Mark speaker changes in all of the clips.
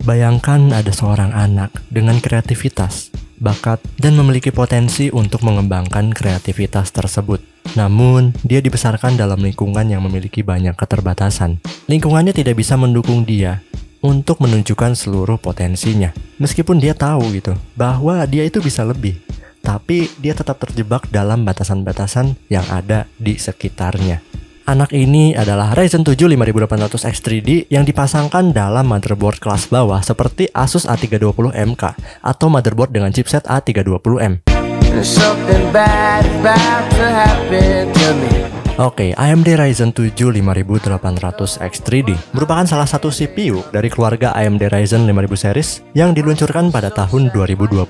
Speaker 1: Bayangkan ada seorang anak dengan kreativitas, bakat, dan memiliki potensi untuk mengembangkan kreativitas tersebut. Namun, dia dibesarkan dalam lingkungan yang memiliki banyak keterbatasan. Lingkungannya tidak bisa mendukung dia untuk menunjukkan seluruh potensinya. Meskipun dia tahu gitu, bahwa dia itu bisa lebih, tapi dia tetap terjebak dalam batasan-batasan yang ada di sekitarnya. Anak ini adalah Ryzen 7 5800X 3D yang dipasangkan dalam motherboard kelas bawah seperti Asus A320MK atau motherboard dengan chipset A320M. Oke, AMD Ryzen 7 5800X 3D merupakan salah satu CPU dari keluarga AMD Ryzen 5000 series yang diluncurkan pada tahun 2022.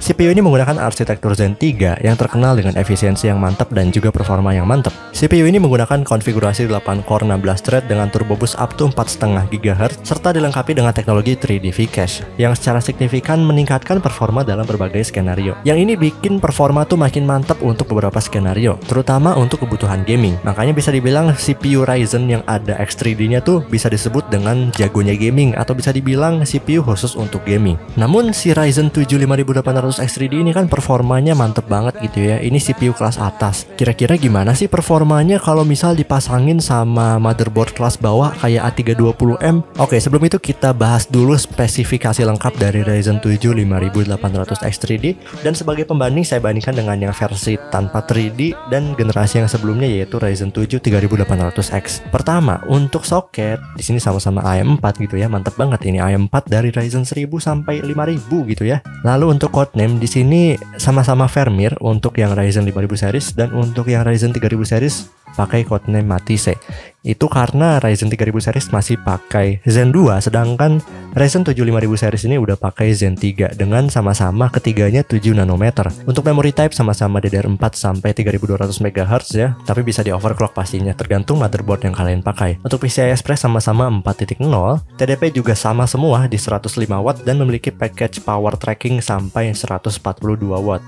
Speaker 1: CPU ini menggunakan arsitektur Zen 3 yang terkenal dengan efisiensi yang mantap dan juga performa yang mantap. CPU ini menggunakan konfigurasi 8 core 16 thread dengan turbo boost up to 4,5 GHz serta dilengkapi dengan teknologi 3D V-Cache yang secara signifikan meningkatkan performa dalam berbagai skenario. Yang ini bikin performa tuh makin mantap untuk beberapa skenario, terutama untuk kebutuhan gaming. Makanya bisa dibilang CPU Ryzen yang ada X3D-nya tuh bisa disebut dengan jagonya gaming atau bisa dibilang CPU khusus untuk gaming. Namun si Ryzen 7 5800X 3D ini kan performanya mantep banget gitu ya. Ini CPU kelas atas. Kira-kira gimana sih performanya kalau misal dipasangin sama motherboard kelas bawah kayak A320M? Oke, sebelum itu kita bahas dulu spesifikasi lengkap dari Ryzen 7 5800X 3D, dan sebagai pembanding saya bandingkan dengan yang versi tanpa 3D dan generasi yang sebelumnya yaitu Ryzen 7 3800X. Pertama, untuk soket di sini sama-sama AM4 gitu ya. Mantap banget ini AM4 dari Ryzen 1000 sampai 5000 gitu ya. Lalu untuk codename di sini sama-sama Vermeer untuk yang Ryzen 5000 series, dan untuk yang Ryzen 3000 series pakai codename Matisse. Itu karena Ryzen 3000 series masih pakai Zen 2, sedangkan Ryzen 7 5000 series ini udah pakai Zen 3 dengan sama-sama ketiganya 7 nanometer. Untuk memory type sama-sama DDR4 sampai 3200 MHz ya, tapi bisa di overclock pastinya tergantung motherboard yang kalian pakai. Untuk PCI Express sama-sama 4.0, TDP juga sama semua di 105 watt dan memiliki package power tracking sampai 142 watt.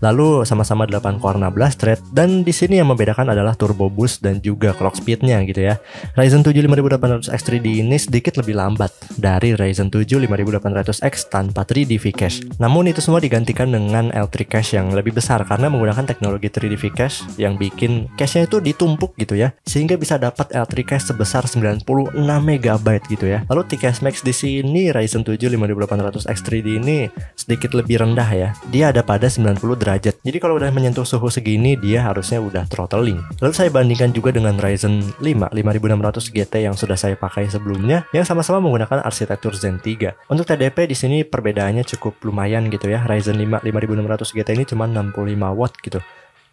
Speaker 1: Lalu sama-sama 8 core 16 thread, dan di sini yang membedakan adalah turbo boost dan juga clock speednya gitu ya. Ryzen 7 5800X 3D ini sedikit lebih lambat dari Ryzen 7 5800X tanpa 3D V-Cache. Namun itu semua digantikan dengan L3 cache yang lebih besar karena menggunakan teknologi 3D V-Cache yang bikin cache-nya itu ditumpuk gitu ya, sehingga bisa dapat L3 cache sebesar 96 MB gitu ya. Lalu T-Cache Max di sini Ryzen 7 5800X 3D ini sedikit lebih rendah ya. Dia ada pada 90 derajat. Jadi kalau udah menyentuh suhu segini dia harusnya udah throttling. Lalu saya bandingkan juga dengan Ryzen 5 5600 GT yang sudah saya pakai sebelumnya yang sama-sama menggunakan arsitektur Zen 3. Untuk TDP di sini perbedaannya cukup lumayan gitu ya. Ryzen 5 5600 GT ini cuma 65 watt gitu.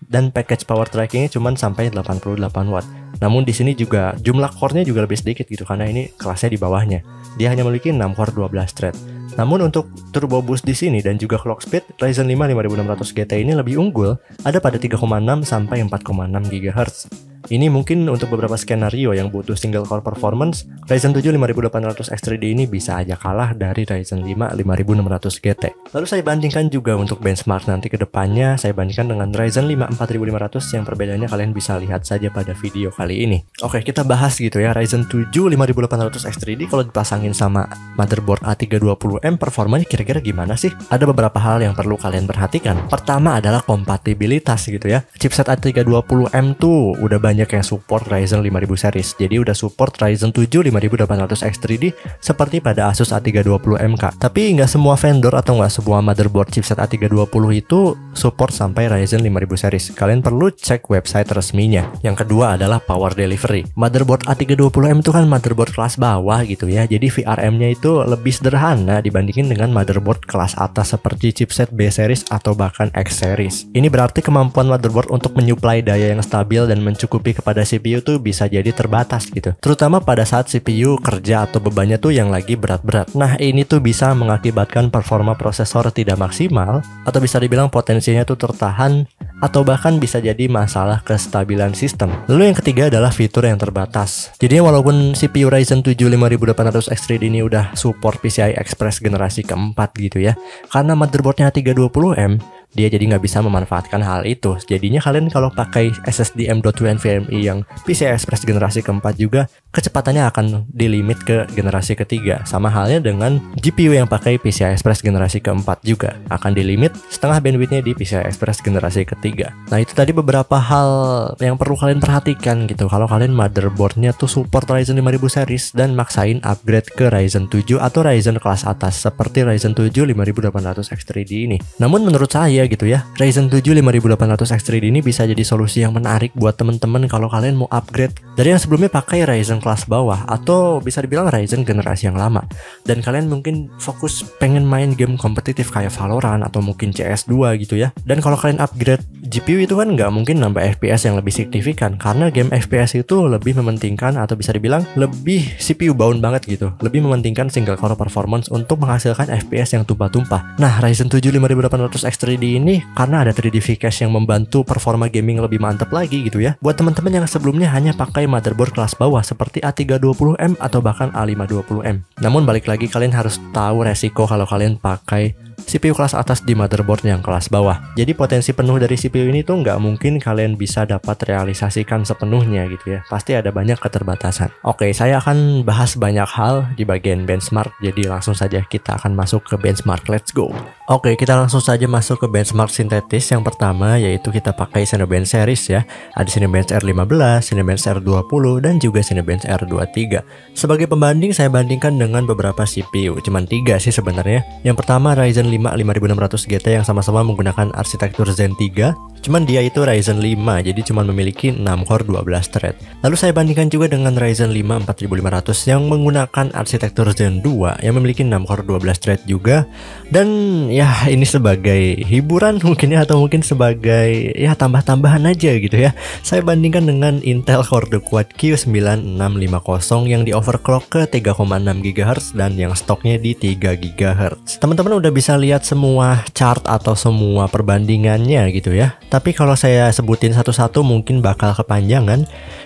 Speaker 1: Dan package power trackingnya cuma sampai 88 watt. Namun di sini juga jumlah core-nya juga lebih sedikit gitu karena ini kelasnya di bawahnya. Dia hanya memiliki 6 core 12 thread. Namun untuk turbo boost di sini dan juga clock speed, Ryzen 5 5600 GT ini lebih unggul, ada pada 3,6 sampai 4,6 GHz. Ini mungkin untuk beberapa skenario yang butuh single core performance, Ryzen 7 5800X 3D ini bisa aja kalah dari Ryzen 5 5600 GT. Lalu saya bandingkan juga untuk benchmark nanti ke depannya, saya bandingkan dengan Ryzen 5 4500 yang perbedaannya kalian bisa lihat saja pada video kali ini. Oke, kita bahas gitu ya, Ryzen 7 5800X 3D kalau dipasangin sama motherboard A320M performanya kira-kira gimana sih? Ada beberapa hal yang perlu kalian perhatikan. Pertama adalah kompatibilitas gitu ya. Chipset A320M tuh udah banyak yang support Ryzen 5000 series. Jadi udah support Ryzen 7 5800X 3D seperti pada Asus A320MK. Tapi nggak semua vendor atau nggak semua motherboard chipset A320 itu support sampai Ryzen 5000 series. Kalian perlu cek website resminya. Yang kedua adalah power delivery. Motherboard A320M itu kan motherboard kelas bawah gitu ya. Jadi VRM-nya itu lebih sederhana dibandingin dengan motherboard kelas atas seperti chipset B series atau bahkan X series. Ini berarti kemampuan motherboard untuk menyuplai daya yang stabil dan mencukupi kepada CPU tuh bisa jadi terbatas gitu, terutama pada saat CPU kerja atau bebannya tuh yang lagi berat-berat. Nah ini tuh bisa mengakibatkan performa prosesor tidak maksimal, atau bisa dibilang potensinya tuh tertahan, atau bahkan bisa jadi masalah kestabilan sistem. Lalu yang ketiga adalah fitur yang terbatas. Jadi walaupun CPU Ryzen 7 5800X 3D ini udah support PCI Express generasi keempat gitu ya, karena motherboardnya 320M, dia jadi nggak bisa memanfaatkan hal itu. Jadinya kalian kalau pakai SSD M.2 NVMe yang PCI Express generasi keempat juga, kecepatannya akan dilimit ke generasi ketiga. Sama halnya dengan GPU yang pakai PCI Express generasi keempat juga, akan dilimit setengah bandwidthnya di PCI Express generasi ketiga. Nah itu tadi beberapa hal yang perlu kalian perhatikan gitu kalau kalian motherboardnya tuh support Ryzen 5000 series dan maksain upgrade ke Ryzen 7 atau Ryzen kelas atas seperti Ryzen 7 5800 X3D ini. Namun menurut saya gitu ya, Ryzen 7 5800 X3D ini bisa jadi solusi yang menarik buat temen-temen kalau kalian mau upgrade dari yang sebelumnya pakai Ryzen kelas bawah atau bisa dibilang Ryzen generasi yang lama, dan kalian mungkin fokus pengen main game kompetitif kayak Valorant atau mungkin CS2 gitu ya. Dan kalau kalian upgrade GPU itu kan nggak mungkin nambah FPS yang lebih signifikan, karena game FPS itu lebih mementingkan atau bisa dibilang lebih CPU bound banget gitu, lebih mementingkan single core performance untuk menghasilkan FPS yang tumpah-tumpah. Nah Ryzen 7 5800 X3D ini karena ada 3D V-Cache yang membantu performa gaming lebih mantap lagi gitu ya, buat teman-teman yang sebelumnya hanya pakai motherboard kelas bawah seperti A320M atau bahkan A520M. Namun balik lagi, kalian harus tahu resiko kalau kalian pakai CPU kelas atas di motherboard yang kelas bawah. Jadi potensi penuh dari CPU ini tuh nggak mungkin kalian bisa dapat realisasikan sepenuhnya gitu ya. Pasti ada banyak keterbatasan. Oke, saya akan bahas banyak hal di bagian benchmark. Jadi langsung saja kita akan masuk ke benchmark. Let's go. Oke, kita langsung saja masuk ke benchmark sintetis. Yang pertama yaitu kita pakai Cinebench series ya. Ada Cinebench R15, Cinebench R20, dan juga Cinebench R23. Sebagai pembanding saya bandingkan dengan beberapa CPU. Cuman 3 sih sebenarnya. Yang pertama Ryzen 5 5600 GT yang sama-sama menggunakan arsitektur Zen 3. Cuman dia itu Ryzen 5, jadi cuma memiliki 6 core 12 thread. Lalu saya bandingkan juga dengan Ryzen 5 4500 yang menggunakan arsitektur Zen 2 yang memiliki 6 core 12 thread juga. Dan ya ini sebagai hiburan mungkin ya, atau mungkin sebagai ya tambah-tambahan aja gitu ya. Saya bandingkan dengan Intel Core Duo-Quad Q9650 yang di overclock ke 3,6 GHz dan yang stoknya di 3 GHz. Teman-teman udah bisa lihat semua chart atau semua perbandingannya gitu ya. Tapi kalau saya sebutin satu-satu mungkin bakal kepanjangan.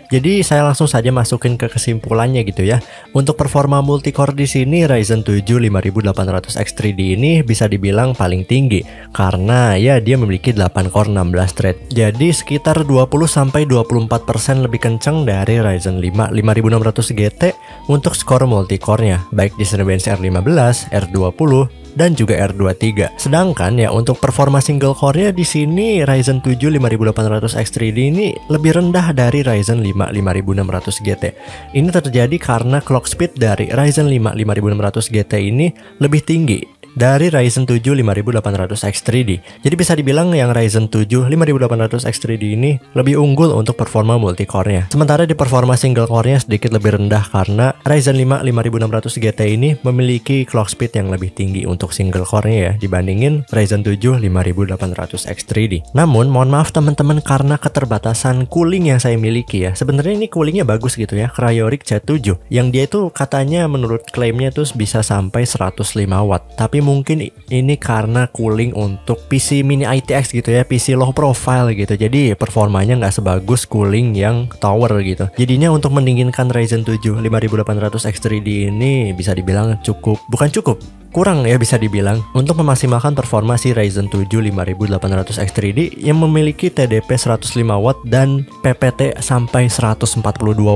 Speaker 1: Jadi saya langsung saja masukin ke kesimpulannya gitu ya. Untuk performa multicore di sini Ryzen 7 5800 X3D ini bisa dibilang paling tinggi karena ya dia memiliki 8 core 16 thread. Jadi sekitar 20-24% lebih kenceng dari Ryzen 5 5600 GT untuk skor multicore-nya, baik di Cinebench R15, R20 dan juga R23. Sedangkan ya untuk performa single core-nya di sini Ryzen 7 5800 X3D ini lebih rendah dari Ryzen 5 5600 GT. Ini terjadi karena clock speed dari Ryzen 5 5600 GT ini lebih tinggi dari Ryzen 7 5800 X3D. Jadi bisa dibilang yang Ryzen 7 5800 X3D ini lebih unggul untuk performa multicore-nya. Sementara di performa single core-nya sedikit lebih rendah karena Ryzen 5 5600 GT ini memiliki clock speed yang lebih tinggi untuk single core-nya ya dibandingin Ryzen 7 5800 X3D. Namun mohon maaf teman-teman, karena keterbatasan cooling yang saya miliki ya. Sebenarnya ini coolingnya bagus gitu ya, Cryoric C7 yang dia itu katanya menurut klaimnya tuh bisa sampai 105 watt. Tapi mungkin ini karena cooling untuk PC mini ITX gitu ya, PC low profile gitu, jadi performanya nggak sebagus cooling yang tower gitu. Jadinya untuk mendinginkan Ryzen 7 5800 X3D ini bisa dibilang kurang ya bisa dibilang untuk memaksimalkan performa si Ryzen 7 5800 X3D yang memiliki TDP 105 watt dan PPT sampai 142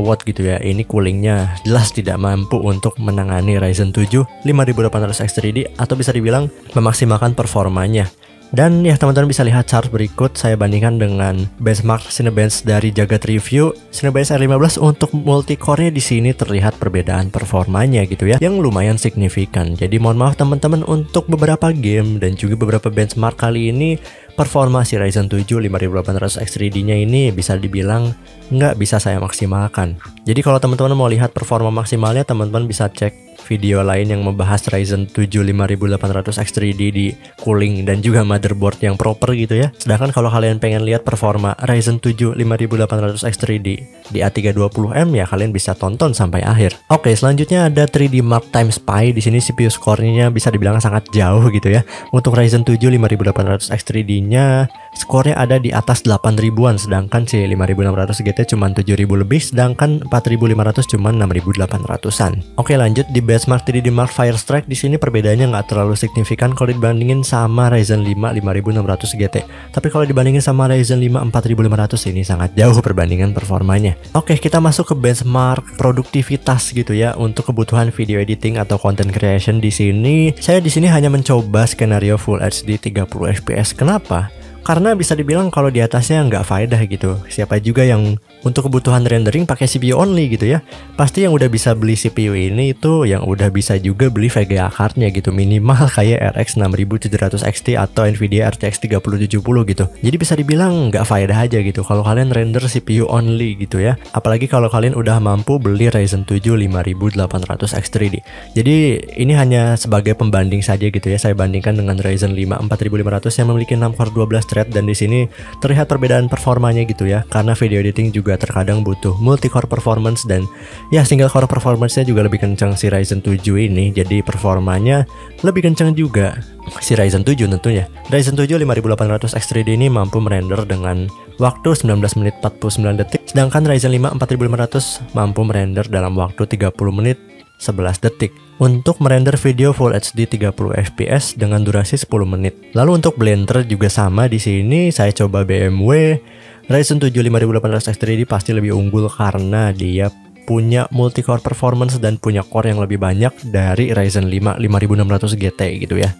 Speaker 1: watt gitu ya. Ini coolingnya jelas tidak mampu untuk menangani Ryzen 7 5800 X3D atau bisa dibilang memaksimalkan performanya. Dan ya teman-teman bisa lihat chart berikut, saya bandingkan dengan benchmark Cinebench dari Jagat Review. Cinebench R15 untuk multicore-nya di sini terlihat perbedaan performanya gitu ya, yang lumayan signifikan. Jadi mohon maaf teman-teman, untuk beberapa game dan juga beberapa benchmark kali ini performa si Ryzen 7 5800 X3D-nya ini bisa dibilang nggak bisa saya maksimalkan. Jadi kalau teman-teman mau lihat performa maksimalnya, teman-teman bisa cek video lain yang membahas Ryzen 7 5800 X3D di cooling dan juga motherboard yang proper gitu ya. Sedangkan kalau kalian pengen lihat performa Ryzen 7 5800 X3D di A320M ya kalian bisa tonton sampai akhir. Oke, selanjutnya ada 3D Mark Time Spy. Di sini CPU skornya bisa dibilang sangat jauh gitu ya. Untuk Ryzen 7 5800 X3D-nya skornya ada di atas 8000-an, sedangkan si 5600 GT cuma 7000 lebih, sedangkan 4500 cuma 6800-an. Oke, lanjut di benchmark 3D Mark Firestrike di sini perbedaannya nggak terlalu signifikan kalau dibandingin sama Ryzen 5 5600 GT. Tapi kalau dibandingin sama Ryzen 5 4500 ini sangat jauh perbandingan performanya. Oke, kita masuk ke benchmark produktivitas gitu ya untuk kebutuhan video editing atau content creation di sini. Saya di sini hanya mencoba skenario Full HD 30 fps. Kenapa? Karena bisa dibilang kalau di atasnya nggak faedah gitu. Siapa juga yang untuk kebutuhan rendering pakai CPU only gitu ya. Pasti yang udah bisa beli CPU ini itu yang udah bisa juga beli VGA cardnya gitu. Minimal kayak RX 6700 XT atau Nvidia RTX 3070 gitu. Jadi bisa dibilang nggak faedah aja gitu kalau kalian render CPU only gitu ya. Apalagi kalau kalian udah mampu beli Ryzen 7 5800 X3D. Jadi ini hanya sebagai pembanding saja gitu ya. Saya bandingkan dengan Ryzen 5 4500 yang memiliki 6 core 12 thread, dan di sini terlihat perbedaan performanya gitu ya. Karena video editing juga terkadang butuh multi core performance, dan ya single core performance-nya juga lebih kencang si Ryzen 7 ini. Jadi performanya lebih kencang juga si Ryzen 7 tentunya. Ryzen 7 5800 X3D ini mampu merender dengan waktu 19 menit 49 detik, sedangkan Ryzen 5 4500 mampu merender dalam waktu 30 menit 11 detik untuk merender video Full HD 30 fps dengan durasi 10 menit. Lalu untuk Blender juga sama di sini. Saya coba BMW Ryzen 7 5800 X3D pasti lebih unggul karena dia punya multi core performance dan punya core yang lebih banyak dari Ryzen 5 5600 GT gitu ya.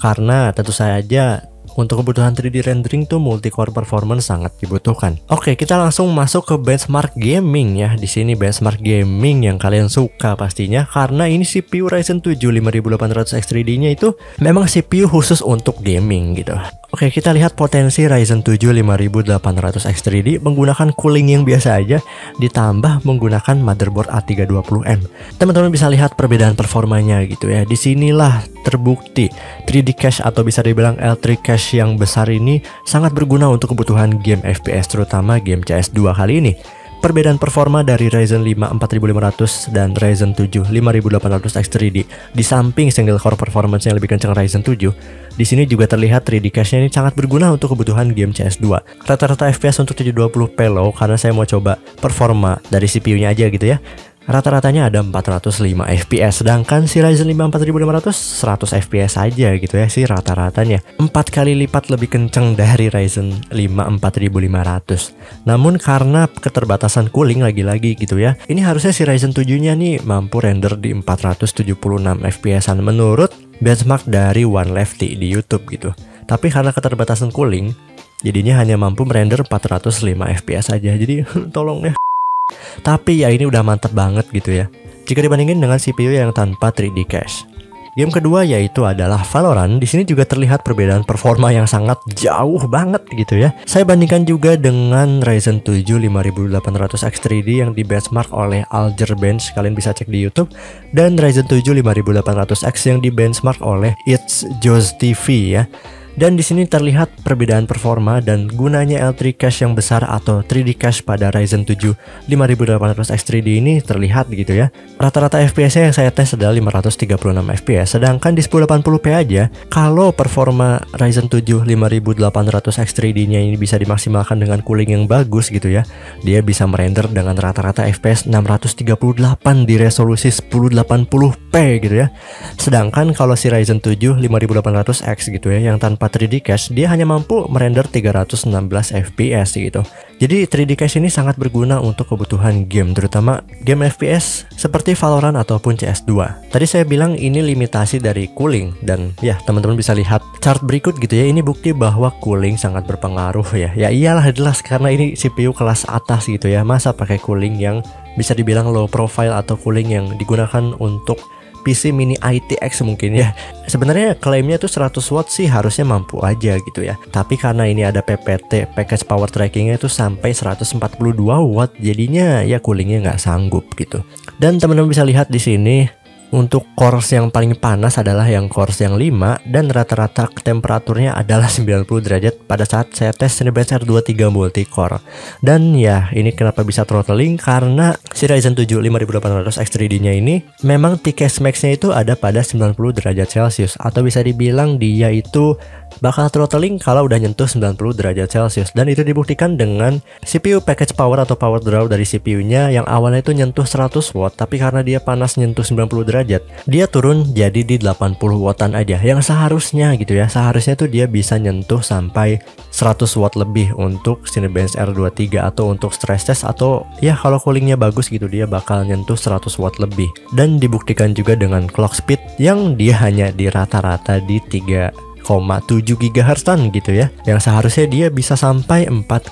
Speaker 1: Karena tentu saja untuk kebutuhan 3D rendering tuh multi-core performance sangat dibutuhkan. Oke, kita langsung masuk ke benchmark gaming ya. Di sini benchmark gaming yang kalian suka pastinya, karena ini CPU Ryzen 7 5800 X3D-nya itu memang CPU khusus untuk gaming gitu. Oke, kita lihat potensi Ryzen 7 5800 X3D menggunakan cooling yang biasa aja ditambah menggunakan motherboard A320M. Teman-teman bisa lihat perbedaan performanya gitu ya. Disinilah terbukti 3D cache atau bisa dibilang L3 cache yang besar ini sangat berguna untuk kebutuhan game FPS, terutama game CS2 kali ini. Perbedaan performa dari Ryzen 5 4500 dan Ryzen 7 5800 X3D di samping single core performance yang lebih kencang Ryzen 7, di sini juga terlihat 3D cache-nya ini sangat berguna untuk kebutuhan game CS2. Rata-rata FPS untuk 720p low karena saya mau coba performa dari CPU-nya aja gitu ya. Rata-ratanya ada 405 fps, sedangkan si Ryzen 5 4500 100 fps aja gitu ya sih rata-ratanya. 4 kali lipat lebih kenceng dari Ryzen 5 4500. Namun karena keterbatasan cooling lagi-lagi gitu ya, ini harusnya si Ryzen 7-nya nih mampu render di 476 fps-an menurut benchmark dari One Lefty di YouTube gitu. Tapi karena keterbatasan cooling, jadinya hanya mampu merender 405 fps aja. Jadi tolong ya. Tapi ya ini udah mantap banget gitu ya jika dibandingin dengan CPU yang tanpa 3D cache. Game kedua yaitu adalah Valorant. Di sini juga terlihat perbedaan performa yang sangat jauh banget gitu ya. Saya bandingkan juga dengan Ryzen 7 5800 X3D yang di benchmark oleh Algerbench, kalian bisa cek di YouTube, dan Ryzen 7 5800X yang di benchmark oleh It's Joz TV ya. Dan di sini terlihat perbedaan performa dan gunanya L3 cache yang besar atau 3D cache pada Ryzen 7 5800 X3D ini terlihat gitu ya. Rata-rata FPS-nya yang saya tes adalah 536 fps, sedangkan di 1080p aja kalau performa Ryzen 7 5800 X3D-nya ini bisa dimaksimalkan dengan cooling yang bagus gitu ya. Dia bisa merender dengan rata-rata FPS 638 di resolusi 1080p gitu ya. Sedangkan kalau si Ryzen 7 5800X gitu ya yang tanpa 3D cache, dia hanya mampu merender 316 fps gitu. Jadi 3D cache ini sangat berguna untuk kebutuhan game, terutama game FPS seperti Valorant ataupun CS2. Tadi saya bilang ini limitasi dari cooling, dan ya teman-teman bisa lihat chart berikut gitu ya. Ini bukti bahwa cooling sangat berpengaruh ya. Ya iyalah jelas karena ini CPU kelas atas gitu ya. Masa pakai cooling yang bisa dibilang low profile atau cooling yang digunakan untuk PC mini ITX mungkin ya. Sebenarnya klaimnya tuh 100 watt sih harusnya mampu aja gitu ya. Tapi karena ini ada PPT, package power trackingnya itu sampai 142 watt, jadinya ya coolingnya nggak sanggup gitu. Dan teman-teman bisa lihat di sini untuk cores yang paling panas adalah yang cores yang 5 dan rata-rata temperaturnya adalah 90 derajat pada saat saya tes Cinebench R23 multi core. Dan ya ini kenapa bisa throttling, karena si Ryzen 7 5800 X3D-nya ini memang TCAS max-nya itu ada pada 90 derajat Celcius, atau bisa dibilang dia itu bakal throttling kalau udah nyentuh 90 derajat Celcius. Dan itu dibuktikan dengan CPU package power atau power draw dari CPU-nya yang awalnya itu nyentuh 100 watt, tapi karena dia panas nyentuh 90 derajat derajat, dia turun jadi di 80 wattan aja. Yang seharusnya gitu ya, seharusnya tuh dia bisa nyentuh sampai 100 watt lebih untuk Cinebench R23 atau untuk stress test, atau ya kalau coolingnya bagus gitu dia bakal nyentuh 100 watt lebih. Dan dibuktikan juga dengan clock speed yang dia hanya di rata-rata di 3,7 GHz gitu ya, yang seharusnya dia bisa sampai 4,5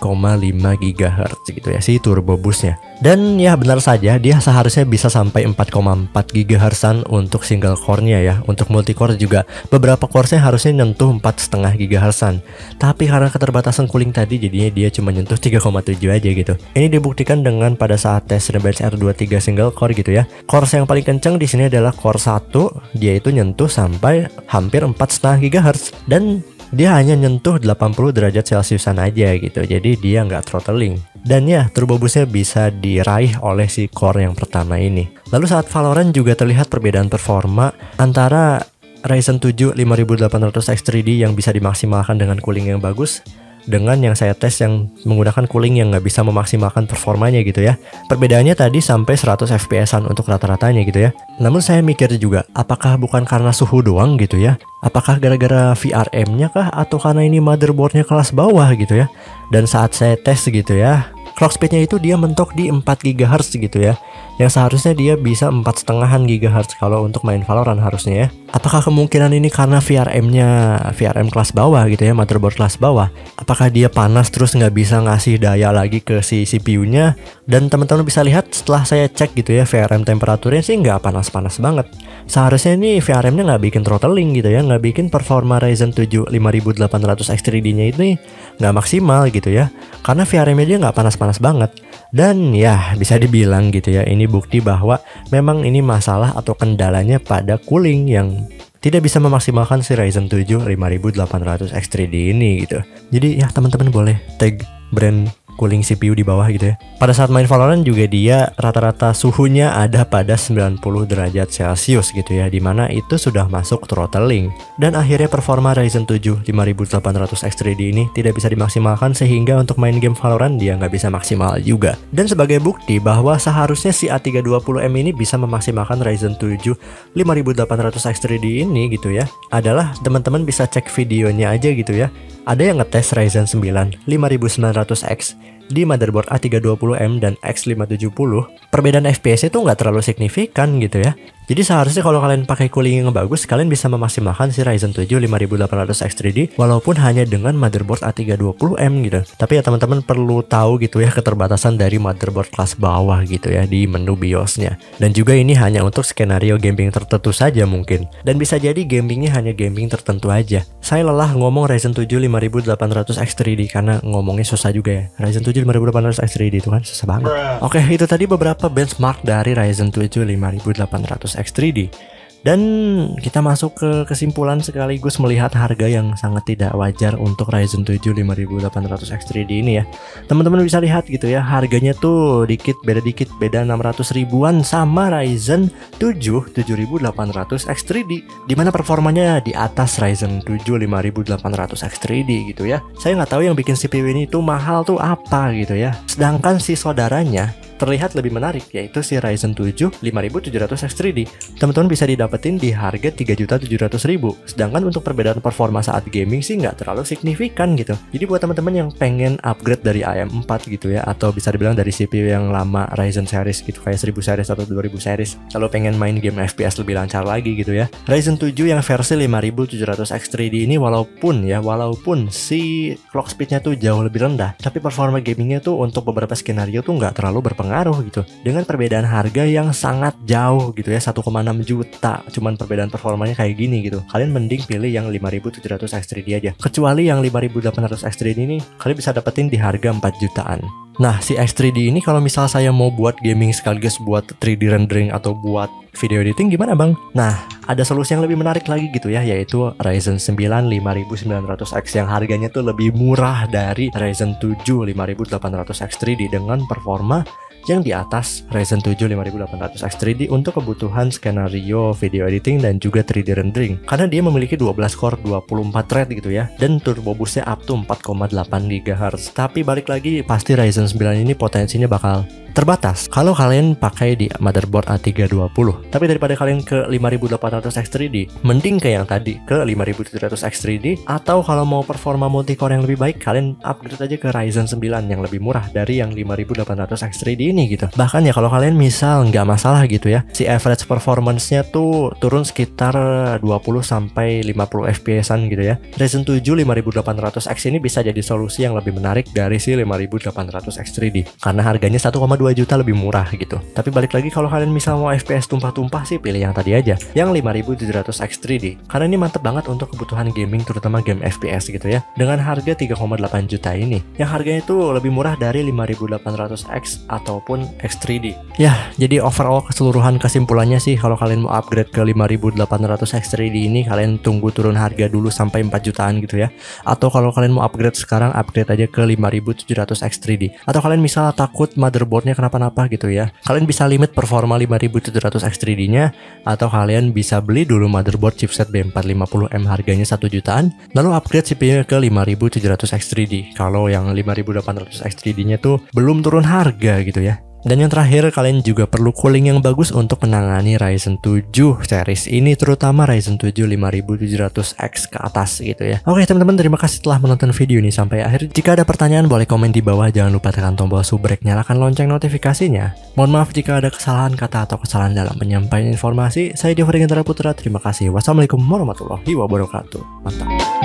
Speaker 1: GHz gitu ya si turbo boostnya. Dan ya benar saja dia seharusnya bisa sampai 4,4 GHz untuk single core-nya ya. Untuk multicore juga beberapa core-nya harusnya nyentuh 4,5 GHz. Tapi karena keterbatasan cooling tadi jadinya dia cuma nyentuh 3,7 aja gitu. Ini dibuktikan dengan pada saat tes Cinebench R23 single core gitu ya. Core yang paling kencang di sini adalah core 1, dia itu nyentuh sampai hampir 4,5 GHz dan dia hanya nyentuh 80 derajat Celciusan aja gitu. Jadi dia nggak throttling. Dan ya, turbo boostnya bisa diraih oleh si core yang pertama ini. Lalu saat Valorant juga terlihat perbedaan performa antara Ryzen 7 5800X 3D yang bisa dimaksimalkan dengan cooling yang bagus dengan yang saya tes yang menggunakan cooling yang nggak bisa memaksimalkan performanya gitu ya. Perbedaannya tadi sampai 100 fps-an untuk rata-ratanya gitu ya. Namun saya mikir juga, apakah bukan karena suhu doang gitu ya? Apakah gara-gara VRM-nya kah? Atau karena ini motherboard-nya kelas bawah gitu ya? Dan saat saya tes gitu ya, clock speed-nya itu dia mentok di 4 GHz gitu ya, yang seharusnya dia bisa 4,5 GHz kalau untuk main Valorant harusnya ya. Apakah kemungkinan ini karena VRM kelas bawah gitu ya, motherboard kelas bawah? Apakah dia panas terus nggak bisa ngasih daya lagi ke si CPU-nya? Dan teman-teman bisa lihat setelah saya cek gitu ya, VRM temperaturnya sih nggak panas-panas banget. Seharusnya ini VRM-nya nggak bikin throttling gitu ya, nggak bikin performa Ryzen 7 5800X 3D-nya ini nggak maksimal gitu ya, karena VRM-nya dia nggak panas-panas banget. Dan ya bisa dibilang gitu ya, ini bukti bahwa memang ini masalah atau kendalanya pada cooling yang tidak bisa memaksimalkan si Ryzen 7 5800X 3D ini gitu. Jadi ya teman-teman boleh tag brand cooling CPU di bawah gitu ya. Pada saat main Valorant juga dia rata-rata suhunya ada pada 90 derajat Celcius gitu ya, dimana itu sudah masuk throttling. Dan akhirnya performa Ryzen 7 5800X 3D ini tidak bisa dimaksimalkan, sehingga untuk main game Valorant dia nggak bisa maksimal juga. Dan sebagai bukti bahwa seharusnya si A320M ini bisa memaksimalkan Ryzen 7 5800X 3D ini gitu ya, adalah teman-teman bisa cek videonya aja gitu ya. Ada yang ngetes Ryzen 9 5900X di motherboard A320M dan X570. Perbedaan FPS itu nggak terlalu signifikan gitu ya. Jadi seharusnya kalau kalian pakai cooling yang bagus, kalian bisa memaksimalkan si Ryzen 7 5800X 3D walaupun hanya dengan motherboard A320M gitu. Tapi ya teman-teman perlu tahu gitu ya keterbatasan dari motherboard kelas bawah gitu ya di menu BIOS-nya. Dan juga ini hanya untuk skenario gaming tertentu saja mungkin. Dan bisa jadi gamingnya hanya gaming tertentu aja. Saya lelah ngomong Ryzen 7 5800X 3D karena ngomongnya susah juga ya. Ryzen 7 5800X 3D itu kan susah banget. Oke, itu tadi beberapa benchmark dari Ryzen 7 5800X 3D. Dan kita masuk ke kesimpulan sekaligus melihat harga yang sangat tidak wajar untuk Ryzen 7 5800X 3D ini ya. Teman-teman bisa lihat gitu ya, harganya tuh beda 600 ribuan sama Ryzen 7 7800X 3D, dimana performanya di atas Ryzen 7 5800X 3D gitu ya. Saya nggak tahu yang bikin CPU ini tuh mahal tuh apa gitu ya. Sedangkan si saudaranya terlihat lebih menarik, yaitu si Ryzen 7 5700X 3D. Teman-teman bisa didapetin di harga 3.700.000. Sedangkan untuk perbedaan performa saat gaming sih nggak terlalu signifikan gitu. Jadi buat teman-teman yang pengen upgrade dari AM4 gitu ya, atau bisa dibilang dari CPU yang lama Ryzen series gitu kayak 1000 series atau 2000 series, kalau pengen main game FPS lebih lancar lagi gitu ya, Ryzen 7 yang versi 5700X 3D ini walaupun si clock speednya tuh jauh lebih rendah, tapi performa gamingnya tuh untuk beberapa skenario tuh nggak terlalu berpengaruh gitu. Dengan perbedaan harga yang sangat jauh gitu ya, 1,6 juta, cuman perbedaan performanya kayak gini gitu, kalian mending pilih yang 5700X 3D aja. Kecuali yang 5800X 3D ini kalian bisa dapetin di harga 4 jutaan. Nah, si X3D ini kalau misal saya mau buat gaming sekaligus buat 3D rendering atau buat video editing gimana bang? Nah, ada solusi yang lebih menarik lagi gitu ya, yaitu Ryzen 9 5900X yang harganya tuh lebih murah dari Ryzen 7 5800X 3D dengan performa yang di atas Ryzen 7 5800X 3D untuk kebutuhan skenario video editing dan juga 3D rendering, karena dia memiliki 12 core 24 thread gitu ya, dan turbo boostnya up to 4,8 GHz. Tapi balik lagi, pasti Ryzen 9 ini potensinya bakal terbatas kalau kalian pakai di motherboard A320. Tapi daripada kalian ke 5800X3D, mending ke yang tadi, ke 5700X3D. Atau kalau mau performa multicore yang lebih baik, kalian upgrade aja ke Ryzen 9 yang lebih murah dari yang 5800X3D ini gitu. Bahkan ya kalau kalian misal nggak masalah gitu ya, si average performance-nya tuh turun sekitar 20 sampai 50 FPS-an gitu ya, Ryzen 7 5800X ini bisa jadi solusi yang lebih menarik dari si 5800X3D karena harganya 1,2 juta lebih murah gitu. Tapi balik lagi kalau kalian misal mau FPS tumpah-tumpah sih pilih yang tadi aja, yang 5700X3D karena ini mantep banget untuk kebutuhan gaming, terutama game FPS gitu ya, dengan harga 3,8 juta ini, yang harganya itu lebih murah dari 5800X ataupun X3D. Ya, jadi overall keseluruhan kesimpulannya sih kalau kalian mau upgrade ke 5800X3D ini, kalian tunggu turun harga dulu sampai 4 jutaan gitu ya. Atau kalau kalian mau upgrade sekarang, upgrade aja ke 5700X3D. Atau kalian misal takut motherboardnya kenapa-napa gitu ya, kalian bisa limit performa 5700X3D-nya, atau kalian bisa beli dulu motherboard chipset B450M harganya 1 jutaan, lalu upgrade CPU ke 5700X3D kalau yang 5800X3D-nya tuh belum turun harga gitu ya. Dan yang terakhir, kalian juga perlu cooling yang bagus untuk menangani Ryzen 7 series ini, terutama Ryzen 7 5700X ke atas gitu ya. Oke teman-teman, terima kasih telah menonton video ini sampai akhir. Jika ada pertanyaan boleh komen di bawah, jangan lupa tekan tombol subrek, nyalakan lonceng notifikasinya. Mohon maaf jika ada kesalahan kata atau kesalahan dalam penyampaian informasi. Saya Diofri Gantara Putra, terima kasih. Wassalamualaikum warahmatullahi wabarakatuh. Mantap.